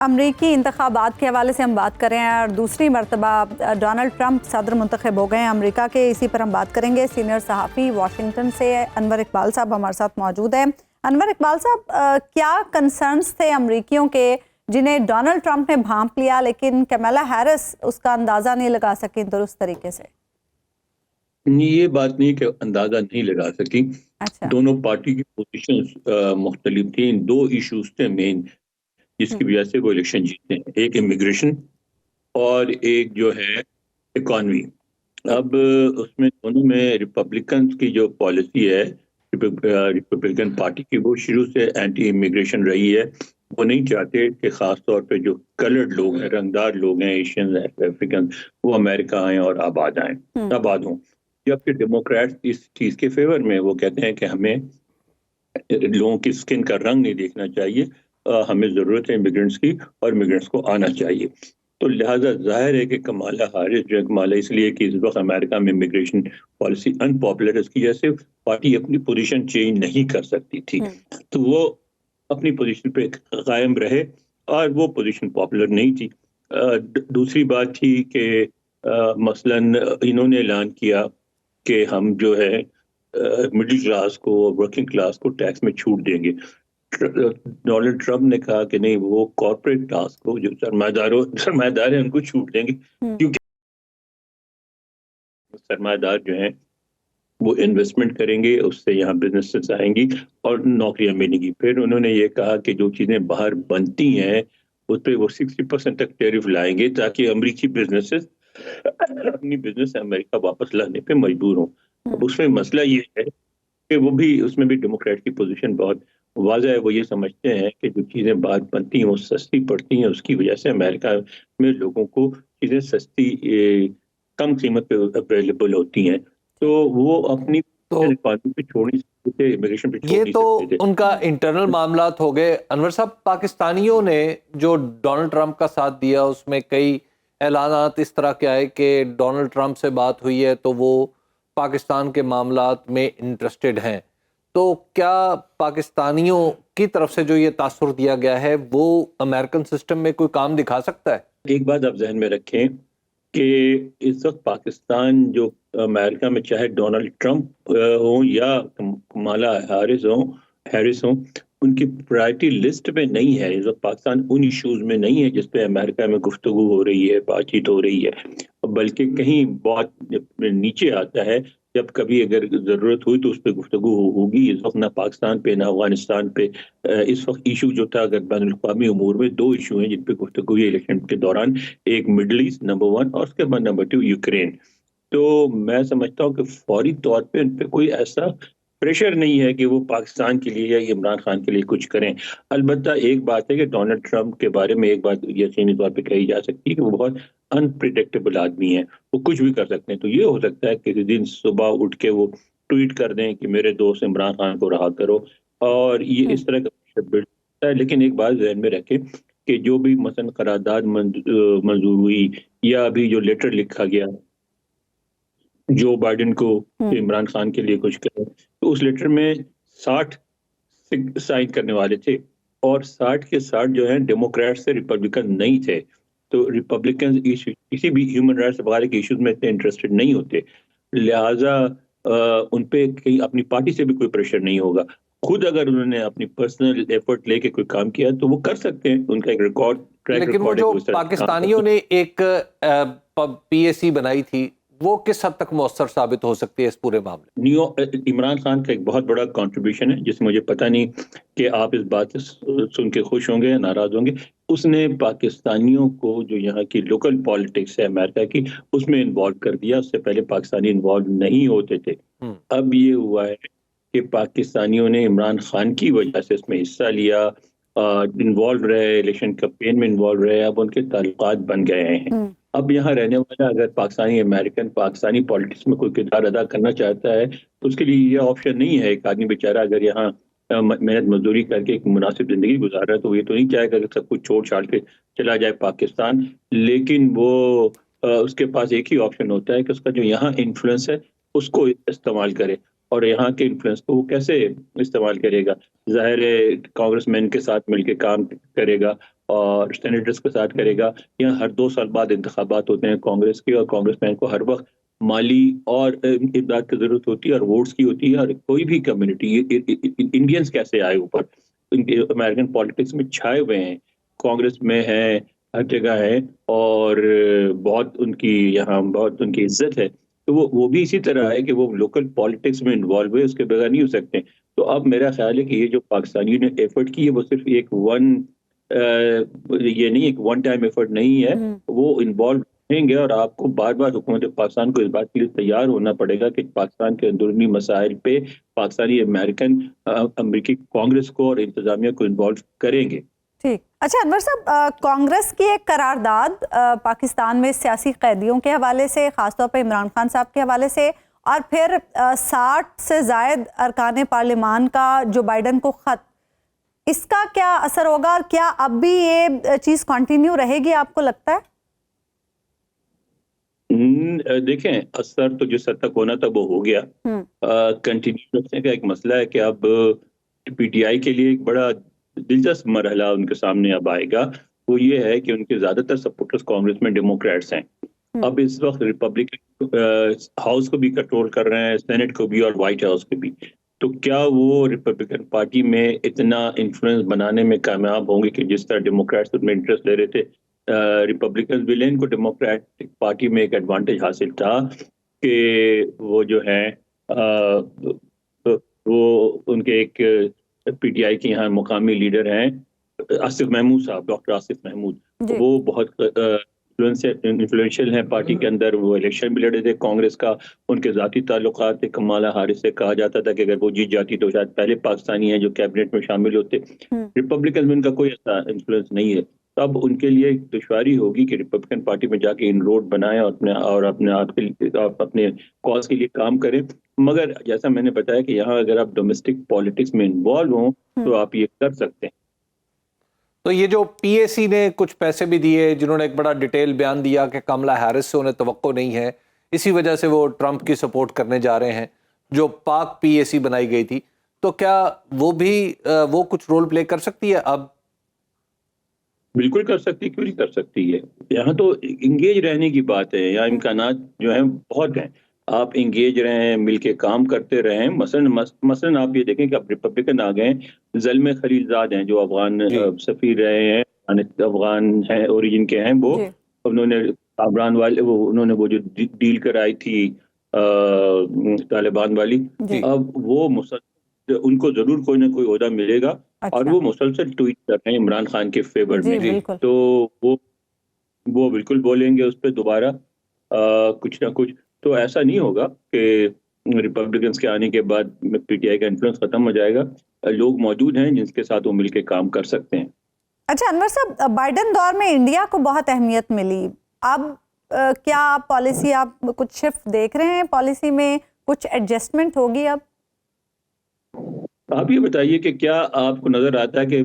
अमरीकी इंतखाबात के हवाले से हम बात करें और दूसरी मरतबा डोनाल्ड ट्रंप सदर मुंतखब हो गए हैं अमरीका के। इसी पर हम बात करेंगे। सीनियर सहाफ़ी वाशिंगटन से अनवर इकबाल साहब हमारे साथ मौजूद हैं। अनवर इकबाल साहब, क्या कंसर्न्स थे अमरीकियों के जिन्हें डोनाल्ड ट्रंप ने भांप लिया लेकिन कमला हैरिस उसका अंदाज़ा नहीं लगा सकी दुरुस्त तरीके से? ये बात नहीं कि अंदाजा नहीं लगा सकी। अच्छा। दोनों पार्टी की पोजीशंस मुख्तलिफ थी। दो इश्यूज थे मेन जिसकी वजह से वो इलेक्शन जीते हैं, एक इमिग्रेशन और एक जो है इकॉनमी। अब उसमें दोनों में रिपब्लिकन की जो पॉलिसी है, रिपब्लिकन पार्टी की, वो शुरू से एंटी इमिग्रेशन रही है। वो नहीं चाहते कि खास तौर पे जो कलर्ड लोग हैं, रंगदार लोग हैं, एशियन अफ्रीकन, वो अमेरिका आए और आबाद हों। जबकि डेमोक्रेट्स इस चीज के फेवर में, वो कहते हैं कि हमें लोगों की स्किन का रंग नहीं देखना चाहिए, हमें जरूरत है इमिग्रेंट्स की और इमिग्रेंट्स को आना चाहिए। तो लिहाजा जाहिर है कि कमाला हारिस, जो कमाला इसलिए कि इस वक्त अमेरिका में इमिग्रेशन पॉलिसी अनपॉपुलर है, इसकी वजह से पार्टी अपनी पोजीशन चेंज नहीं कर सकती थी। तो वो अपनी पोजीशन पे कायम रहे और वो पोजीशन पॉपुलर नहीं थी। दूसरी बात थी कि मसलन इन्होंने ऐलान किया कि हम जो है मिडिल क्लास को, वर्किंग क्लास को टैक्स में छूट देंगे। डोनाल्ड ट्रंप ने कहा कि नहीं, वो कॉर्पोरेट क्लास को, जो सरमायादार है, उनको छूट देंगे, क्योंकि सरमायादार जो है वो इन्वेस्टमेंट करेंगे, उससे यहाँ बिजनेसेस आएंगी और नौकरियां मिलेंगी। फिर उन्होंने ये कहा कि जो चीजें बाहर बनती हैं उस पर वो 60% तक टैरिफ लाएंगे, ताकि अमरीकी बिजनेसेस अपनी बिजनेस अमेरिका वापस लाने पे मजबूर हों। अब उसमें मसला ये है कि वो भी, उसमें भी डेमोक्रेट की पोजीशन बहुत वाज़ेह है। वो ये समझते हैं कि जो चीज़ें बाहर बनती हैं वो सस्ती पड़ती हैं, उसकी वजह से अमेरिका में लोगों को चीज़ें सस्ती, कम कीमत पे अवेलेबल होती हैं। तो वो अपनी इकॉनमी पे छोड़ नहीं सकते थे, इमिग्रेशन पे छोड़ ये नहीं तो सकते थे। उनका इंटरनल मामलात हो गए। अनवर साहब, पाकिस्तानियों ने जो डोनाल्ड ट्रंप का साथ दिया, उसमें कई ऐलानात इस तरह के आए कि डोनाल्ड ट्रंप से बात हुई है तो वो पाकिस्तान के मामलात में इंटरेस्टेड हैं। तो क्या पाकिस्तानियों की तरफ से जो ये तासुर दिया गया है वो अमेरिकन सिस्टम में कोई काम दिखा सकता है? एक बात आप जहन में रखें कि इस वक्त पाकिस्तान जो अमेरिका में, चाहे डोनाल्ड ट्रंप हो या कमाला हैरिस हो, उनकी प्रायोरिटी लिस्ट में नहीं है। इस वक्त पाकिस्तान उन इश्यूज में नहीं है जिस पे अमेरिका में गुफ्तगू हो रही है, बातचीत हो रही है, बल्कि कहीं बहुत नीचे आता है। जब कभी अगर जरूरत हुई तो उस पर गुफ्तगू होगी। इस वक्त ना पाकिस्तान पे ना अफगानिस्तान पे इस वक्त इशू जो था, अगर बैनुल अक़वामी उमूर में दो इशू हैं जिन पे गुफ्तगू हुई इलेक्शन के दौरान, एक मिडल ईस्ट नंबर 1 और उसके बाद नंबर 2 यूक्रेन। तो मैं समझता हूँ कि फौरी तौर पे उन पे कोई ऐसा प्रेशर नहीं है कि वो पाकिस्तान के लिए या इमरान खान के लिए कुछ करें। अलबत्ता एक बात है कि डोनाल्ड ट्रंप के बारे में एक बात यकीनी तौर पे कही जा सकती है कि वो बहुत अनप्रिडिक्टेबल आदमी है, वो कुछ भी कर सकते हैं। तो ये हो सकता है कि किसी दिन सुबह उठ के वो ट्वीट कर दें कि मेरे दोस्त इमरान खान को रहा करो, और ये इस तरह का प्रेशर बिल्ड होता है। लेकिन एक बात ध्यान में रखें कि जो भी मसलन करारदाद मंजूर हुई या अभी जो लेटर लिखा गया जो बाइडेन को इमरान खान के लिए कुछ करें, तो उस लेटर में 60 साइन करने वाले थे और 60 के 60 जो है डेमोक्रेट से रिपब्लिकन नहीं थे। तो रिपब्लिकन किसी भी ह्यूमन राइट्स वगैरह के इश्यूज में इतने इंटरेस्टेड नहीं होते, लिहाजा उन पे कहीं अपनी पार्टी से भी कोई प्रेशर नहीं होगा। खुद अगर उन्होंने अपनी पर्सनल एफर्ट लेके कोई काम किया तो वो कर सकते हैं, उनका एक रिकॉर्ड, ट्रैक लेकिन वो रिकॉर्ड है। जो पाकिस्तानियों ने एक पीएसी बनाई थी, वो किस हद तक मौसर साबित हो सकती है इस पूरे मामले? इमरान खान का एक बहुत बड़ा कंट्रीब्यूशन है, जिसमें मुझे पता नहीं कि आप इस बात से सुन के खुश होंगे या नाराज होंगे। उसने पाकिस्तानियों को, जो यहाँ की लोकल पॉलिटिक्स है अमेरिका की, उसमें इन्वॉल्व कर दिया। उससे पहले पाकिस्तानी इन्वॉल्व नहीं होते थे। अब ये हुआ है कि पाकिस्तानियों ने इमरान खान की वजह से इसमें हिस्सा लिया, इन्वॉल्व रहे, इलेक्शन कैंपेन में इन्वॉल्व रहे, अब उनके ताल्लुकात बन गए हैं। अब यहाँ रहने वाला अगर पाकिस्तानी अमेरिकन पाकिस्तानी पॉलिटिक्स में कोई किरदार अदा करना चाहता है तो उसके लिए ये ऑप्शन नहीं है। एक आदमी बेचारा अगर यहाँ मेहनत मजदूरी करके एक मुनासिब जिंदगी गुजार रहा है तो ये तो नहीं चाहेगा कि सब कुछ छोड़ छाड़ के चला जाए पाकिस्तान। लेकिन वो उसके पास एक ही ऑप्शन होता है कि उसका जो यहाँ इन्फ्लुएंस है उसको इस्तेमाल करे। और यहाँ के इन्फ्लुएंस को वो कैसे इस्तेमाल करेगा? जाहिर है कांग्रेसमैन के साथ मिलकर काम करेगा और सेनेटर्स के साथ करेगा। यहाँ हर 2 साल बाद इंतखाबात होते हैं कांग्रेस के, और कांग्रेसमैन को हर वक्त माली और इमदाद की जरूरत होती है और वोट्स की होती है। और कोई भी कम्युनिटी, इंडियंस कैसे आए ऊपर, अमेरिकन पॉलिटिक्स में छाए हुए हैं, कांग्रेस में है, हर जगह है, और बहुत उनकी यहाँ बहुत उनकी इज्जत है। तो वो भी इसी तरह है कि वो लोकल पॉलिटिक्स में इन्वॉल्व है, उसके बगैर नहीं हो सकते। तो अब मेरा ख्याल है कि ये जो पाकिस्तानियों ने एफर्ट की है वो सिर्फ ये नहीं, एक वन टाइम एफर्ट नहीं है, वो इन्वॉल्व रहेंगे। और आपको बार बार हुकूमत पाकिस्तान को इस बात के लिए तैयार होना पड़ेगा कि पाकिस्तान के अंदरूनी मसाइल पे पाकिस्तानी अमेरिकन अमेरिकी कांग्रेस को और इंतजामिया को इन्वॉल्व करेंगे। ठीक। अच्छा अनवर साहब, कांग्रेस की एक करारदाद पाकिस्तान में सियासी कैदियों के हवाले से, खासतौर पर इमरान खान साहब के हवाले से, और फिर 60 से जायद अरकान पार्लियामान का जो बाइडन को खत, इसका क्या असर होगा? और क्या अब भी ये चीज कंटिन्यू रहेगी, आपको लगता है? देखें, असर तो जिस हद तक होना था वो हो गया। कंटिन्यू रखने का एक मसला है कि अब पीटीआई के लिए एक बड़ा दिलचस्प मरहला उनके सामने अब आएगा। वो ये है कि उनके ज्यादातर सपोर्टर्स कांग्रेस में डेमोक्रेट्स हैं। अब इस वक्त रिपब्लिकन हाउस को भी कंट्रोल कर रहे हैं, सेनेट को भी और व्हाइट हाउस को भी। तो क्या वो रिपब्लिकन पार्टी में इतना इन्फ्लुएंस बनाने में कामयाब होंगे कि जिस तरह डेमोक्रेट्स उसमें इंटरेस्ट ले रहे थे? रिपब्लिकन विले इनको डेमोक्रेटिक पार्टी में एक एडवांटेज हासिल था कि वो जो है वो उनके एक पीटीआई के यहाँ मुकामी लीडर हैं आसिफ महमूद साहब, डॉक्टर आसिफ महमूद, वो बहुत इन्फ्लुएंशियल हैं पार्टी के अंदर। वो इलेक्शन भी लड़े थे कांग्रेस का, उनके जाती ताल्लुकात थे कमाला हारिस से। कहा जाता था कि अगर वो जीत जाती तो शायद पहले पाकिस्तानी हैं जो कैबिनेट में शामिल होते। रिपब्लिकन में उनका कोई ऐसा इन्फ्लुएंस नहीं है। तब उनके लिए दुश्वारी होगी कि रिपब्लिकन पार्टी में जाके इनरोड बनाएं और अपने कॉज के लिए काम करें। मगर जैसा मैंने बताया कि यहाँ अगर आप डोमेस्टिक पॉलिटिक्स में इन्वॉल्व हों तो आप ये कर सकते हैं। तो ये जो पीएसी ने कुछ पैसे भी दिए, जिन्होंने एक बड़ा डिटेल बयान दिया कि कमला हैरिस से उन्हें तवक्को नहीं है, इसी वजह से वो ट्रंप की सपोर्ट करने जा रहे हैं, जो पाक पीएसी बनाई गई थी, तो क्या वो कुछ रोल प्ले कर सकती है अब? बिल्कुल कर सकती है, क्यों नहीं कर सकती है। यहाँ तो इंगेज रहने की बात है, यहाँ इम्कानात जो हैं बहुत हैं। आप इंगेज रहें, मिलके काम करते रहें। मसलन आप ये देखें कि अब रिपब्लिकन आ गए, ज़ल्मे खलीलजाद हैं जो अफगान सफीर रहे हैं, अफगान हैं ओरिजिन के हैं, वो उन्होंने अफगान वाले उन्होंने वो जो डील कराई थी तालिबान वाली, अब वो उनको जरूर कोई ना कोई ओहदा मिलेगा। अच्छा। और वो मुसलसल ट्वीट कर रहे हैं इमरान खान के फेवर में, तो वो बिल्कुल बोलेंगे उस पर दोबारा कुछ ना कुछ। तो ऐसा नहीं होगा कि रिपब्लिकन्स के आने के बाद पीटीआई का इन्फ्लुएंस खत्म हो जाएगा। लोग मौजूद हैं जिनके साथ वो मिलकर काम कर सकते हैं। अच्छा अनवर साहब, बाइडन दौर में इंडिया को बहुत अहमियत मिली। अब क्या पॉलिसी आप कुछ शिफ्ट देख रहे हैं? पॉलिसी में कुछ एडजस्टमेंट होगी अब? आप ये बताइए कि क्या आपको नजर आता है कि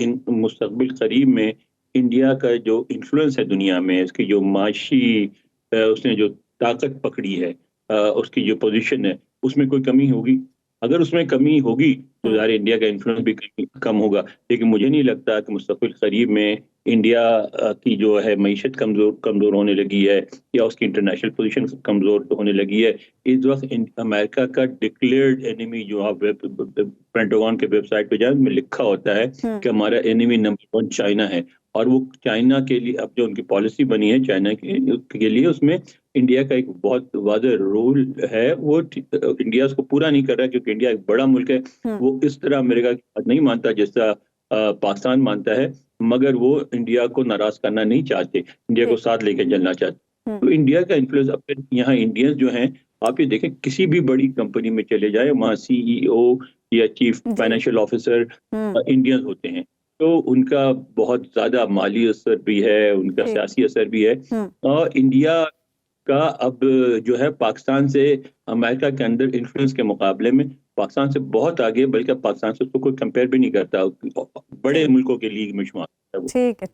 इन मुस्तकबिल करीब में इंडिया का जो इन्फ्लुएंस है दुनिया में, इसकी जो माशी उसने जो ताकत पकड़ी है, उसकी जो पोजीशन है, उसमें कोई कमी होगी? अगर उसमें कमी होगी तो ज़ाहिर इंडिया का इन्फ्लुएंस भी कम होगा। लेकिन मुझे नहीं लगता कि मुस्तकबिल करीब में इंडिया की जो है मईशत कमज़ोर होने लगी है या उसकी इंटरनेशनल पोजीशन कमज़ोर होने लगी है। इस वक्त अमेरिका का डिक्लेयर्ड एनिमी, जो आप पेंटागन के वेबसाइट पे जाए, उसमें लिखा होता है कि हमारा एनिमी नंबर 1 चाइना है। और वो चाइना के लिए अब जो उनकी पॉलिसी बनी है चाइना के लिए, उसमें इंडिया का एक बहुत वाज़ेह रोल है। वो इंडिया उसको पूरा नहीं कर रहा है क्योंकि इंडिया एक बड़ा मुल्क है। वो इस तरह अमेरिका की बात नहीं मानता जैसा पाकिस्तान मानता है, मगर वो इंडिया को नाराज करना नहीं चाहते, इंडिया को साथ लेकर चलना चाहते। तो इंडिया का इन्फ्लुएंस, अब यहाँ इंडियंस जो हैं, आप ये देखें किसी भी बड़ी कंपनी में चले जाए, वहाँ सीईओ या चीफ फाइनेंशियल ऑफिसर इंडियंस होते हैं। तो उनका बहुत ज्यादा माली असर भी है, उनका सियासी असर भी है। और इंडिया का अब जो है पाकिस्तान से अमेरिका के अंदर इन्फ्लुएंस के मुकाबले में पाकिस्तान से बहुत आगे, बल्कि पाकिस्तान से उसको कोई कंपेयर भी नहीं करता, बड़े मुल्कों के लीग में शुमार है। ठीक है।